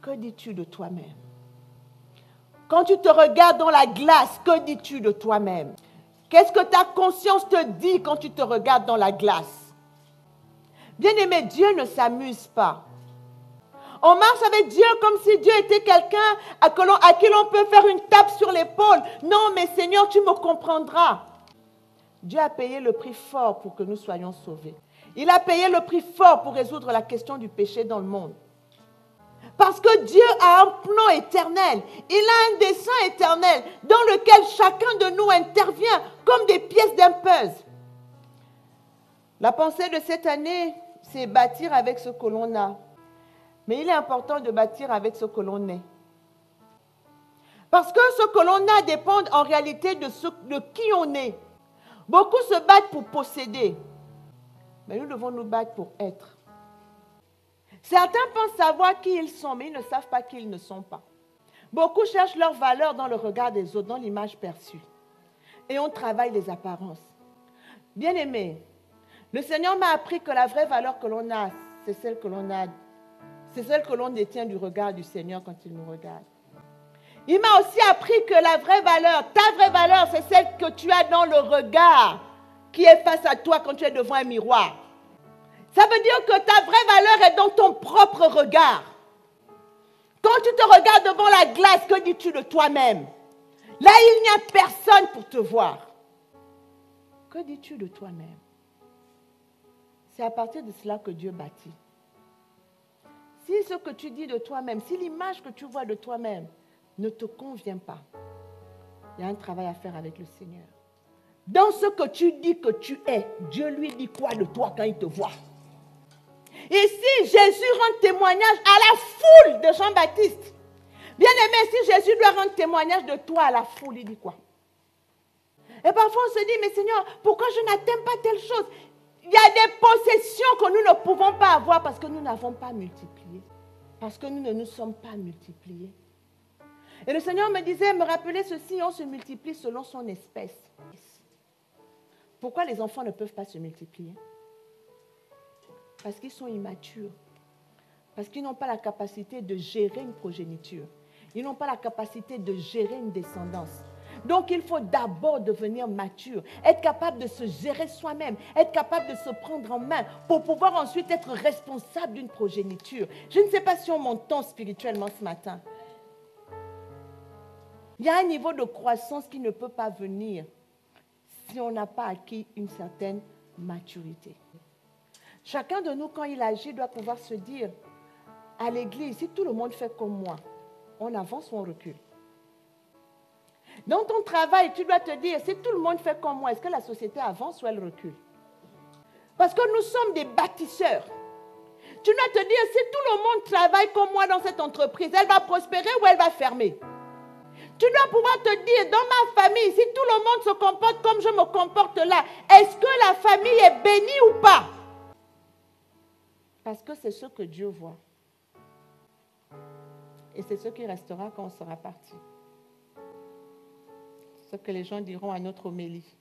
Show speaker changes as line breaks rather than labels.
Que dis-tu de toi-même? Quand tu te regardes dans la glace, que dis-tu de toi-même? Qu'est-ce que ta conscience te dit quand tu te regardes dans la glace? Bien-aimé, Dieu ne s'amuse pas. On marche avec Dieu comme si Dieu était quelqu'un à qui l'on peut faire une tape sur l'épaule. Non, mais Seigneur, tu me comprendras. Dieu a payé le prix fort pour que nous soyons sauvés. Il a payé le prix fort pour résoudre la question du péché dans le monde. Parce que Dieu a un plan éternel. Il a un dessein éternel dans lequel chacun de nous intervient comme des pièces d'un puzzle. La pensée de cette année, c'est bâtir avec ce que l'on a. Mais il est important de bâtir avec ce que l'on est. Parce que ce que l'on a dépend en réalité de qui on est. Beaucoup se battent pour posséder. Mais nous devons nous battre pour être. Certains pensent savoir qui ils sont, mais ils ne savent pas qui ils ne sont pas. Beaucoup cherchent leur valeur dans le regard des autres, dans l'image perçue. Et on travaille les apparences. Bien-aimé, le Seigneur m'a appris que la vraie valeur que l'on a, c'est celle que l'on a. C'est celle que l'on détient du regard du Seigneur quand il nous regarde. Il m'a aussi appris que la vraie valeur, ta vraie valeur, c'est celle que tu as dans le regard qui est face à toi quand tu es devant un miroir. Ça veut dire que ta vraie valeur est dans ton propre regard. Quand tu te regardes devant la glace, que dis-tu de toi-même? Là, il n'y a personne pour te voir. Que dis-tu de toi-même? C'est à partir de cela que Dieu bâtit. Si ce que tu dis de toi-même, si l'image que tu vois de toi-même ne te convient pas, il y a un travail à faire avec le Seigneur. Dans ce que tu dis que tu es, Dieu lui dit quoi de toi quand il te voit? Et si Jésus rend témoignage à la foule de Jean-Baptiste, bien aimé, si Jésus doit rendre témoignage de toi à la foule, il dit quoi? Et parfois on se dit, mais Seigneur, pourquoi je n'atteins pas telle chose? Il y a des possessions que nous ne pouvons pas avoir parce que nous n'avons pas multiplié. Parce que nous ne nous sommes pas multipliés. Et le Seigneur me rappelait ceci, on se multiplie selon son espèce. Pourquoi les enfants ne peuvent pas se multiplier? Parce qu'ils sont immatures. Parce qu'ils n'ont pas la capacité de gérer une progéniture. Ils n'ont pas la capacité de gérer une descendance. Donc, il faut d'abord devenir mature, être capable de se gérer soi-même, être capable de se prendre en main pour pouvoir ensuite être responsable d'une progéniture. Je ne sais pas si on m'entend spirituellement ce matin. Il y a un niveau de croissance qui ne peut pas venir si on n'a pas acquis une certaine maturité. Chacun de nous, quand il agit, doit pouvoir se dire, à l'église, si tout le monde fait comme moi, on avance ou on recule. Dans ton travail, tu dois te dire, si tout le monde fait comme moi, est-ce que la société avance ou elle recule? Parce que nous sommes des bâtisseurs. Tu dois te dire, si tout le monde travaille comme moi dans cette entreprise, elle va prospérer ou elle va fermer? Tu dois pouvoir te dire, dans ma famille, si tout le monde se comporte comme je me comporte là, est-ce que la famille est bénie ou pas? Parce que c'est ce que Dieu voit. Et c'est ce qui restera quand on sera parti. Ce que les gens diront à notre homélie.